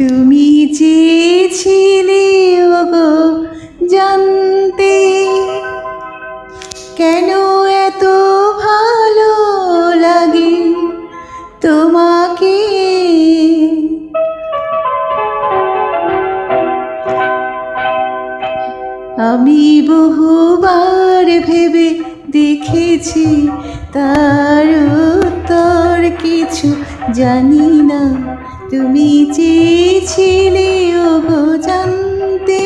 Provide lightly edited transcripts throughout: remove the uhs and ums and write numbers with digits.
তুমি চেয়েছিলে ওগো জানতে, কেন এত ভালো লাগে তোমাকে। আমি বহুবার ভেবে দেখেছি, তার উত্তর কিছু জানি না। তুমি চেয়েছিলে ওগো জানতে।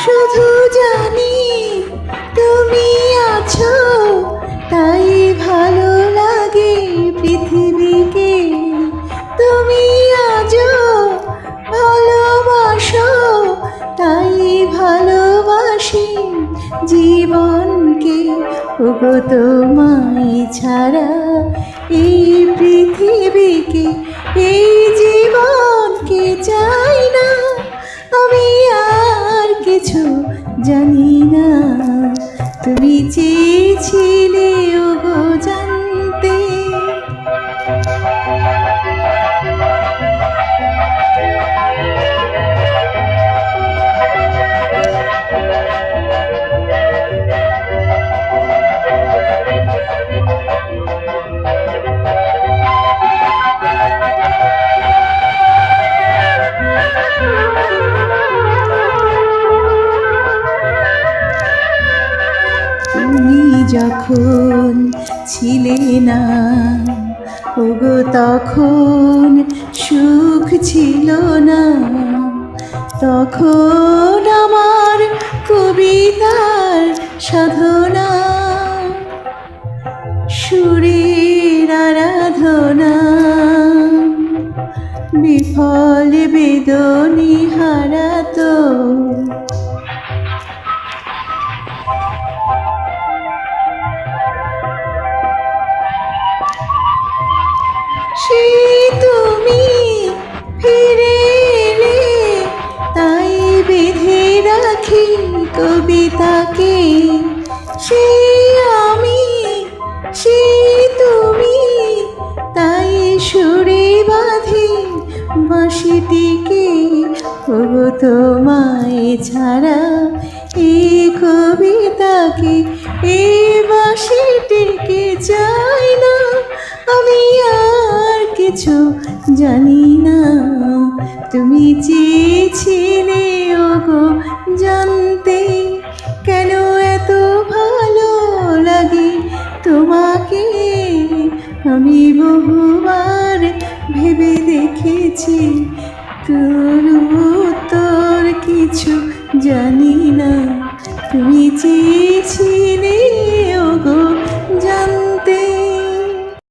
শুধু জানি তুমি আছো, তাই ভালো লাগে পৃথিবীকে। তুমি আজও ভালোবাসো, তাই ভালোবাসি জীবনকে। ওগো তোমায় ছাড়া এই পৃথিবীকে, এই জীবনকে চাই না আমি, আর কিছু জানি না। তুমি চেয়েছিলে ওগো জানতে। তুমি যখন ছিলে না ওগো, তখন সুখ ছিল না। তখন আমার কবিতার সাধনা, সুরের আরাধনা, বিফল বেদনী হারাতো। সেই তুমি ফিরে এলে, তাই বেঁধে রাখি কবিতাকে। সেই আমি, সেই তুমি, তাই সুরে বাঁধি বাঁশিটিকে। ওগো তোমায় ছাড়া এই কবিতাকে, এই বাঁশিটিকে চাই না আমি, আর কিছু জানি না। তুমি চেয়েছিলে ওগো জানতে, কেন এত ভালো লাগে তোমাকে। আমি বহুবার ভেবে দেখেছি, তোর উত্তর কিছু জানি না। তুমি চেয়ে